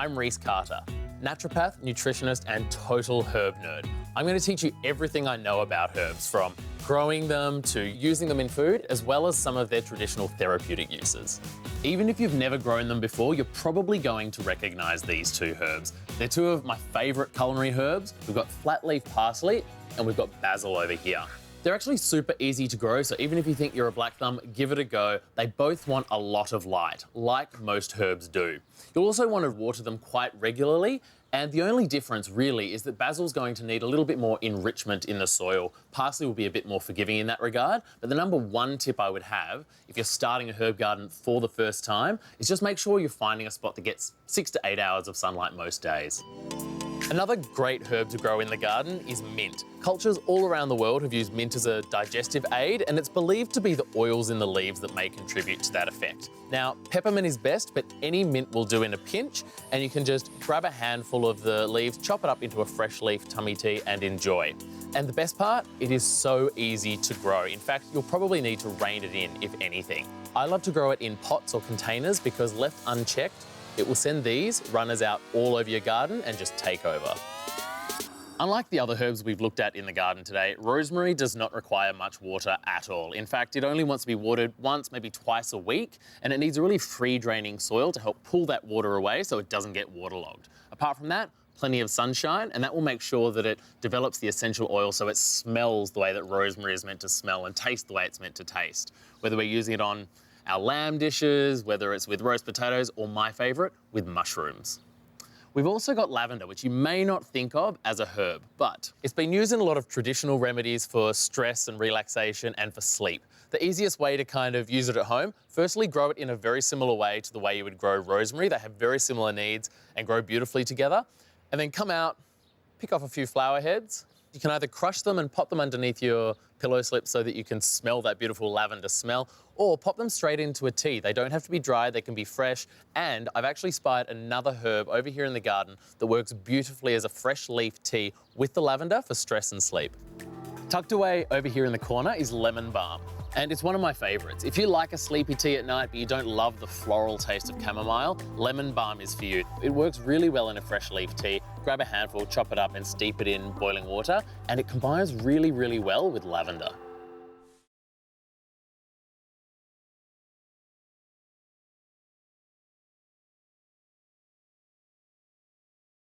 I'm Reece Carter, naturopath, nutritionist, and total herb nerd. I'm going to teach you everything I know about herbs, from growing them to using them in food, as well as some of their traditional therapeutic uses. Even if you've never grown them before, you're probably going to recognize these two herbs. They're two of my favorite culinary herbs. We've got flat-leaf parsley and we've got basil over here. They're actually super easy to grow, so even if you think you're a black thumb, give it a go. They both want a lot of light, like most herbs do. You'll also want to water them quite regularly, and the only difference really is that basil's going to need a little bit more enrichment in the soil. Parsley will be a bit more forgiving in that regard, but the number one tip I would have if you're starting a herb garden for the first time is just make sure you're finding a spot that gets 6 to 8 hours of sunlight most days. Another great herb to grow in the garden is mint. Cultures all around the world have used mint as a digestive aid, and it's believed to be the oils in the leaves that may contribute to that effect. Now, peppermint is best, but any mint will do in a pinch, and you can just grab a handful of the leaves, chop it up into a fresh leaf tummy tea, and enjoy. And the best part, it is so easy to grow. In fact, you'll probably need to rein it in, if anything. I love to grow it in pots or containers because left unchecked, it will send these runners out all over your garden and just take over. Unlike the other herbs we've looked at in the garden today, rosemary does not require much water at all. In fact, it only wants to be watered once, maybe twice a week, and it needs a really free-draining soil to help pull that water away so it doesn't get waterlogged. Apart from that, plenty of sunshine, and that will make sure that it develops the essential oil so it smells the way that rosemary is meant to smell and taste the way it's meant to taste. Whether we're using it on our lamb dishes, whether it's with roast potatoes, or my favourite, with mushrooms. We've also got lavender, which you may not think of as a herb, but it's been used in a lot of traditional remedies for stress and relaxation and for sleep. The easiest way to kind of use it at home, firstly, grow it in a very similar way to the way you would grow rosemary. They have very similar needs and grow beautifully together. And then come out, pick off a few flower heads. You can either crush them and pop them underneath your pillow slip so that you can smell that beautiful lavender smell, or pop them straight into a tea. They don't have to be dry, they can be fresh. And I've actually spied another herb over here in the garden that works beautifully as a fresh leaf tea with the lavender for stress and sleep. Tucked away over here in the corner is lemon balm, and it's one of my favorites. If you like a sleepy tea at night but you don't love the floral taste of chamomile, lemon balm is for you. It works really well in a fresh leaf tea. Grab a handful, chop it up and steep it in boiling water, and it combines really, really well with lavender.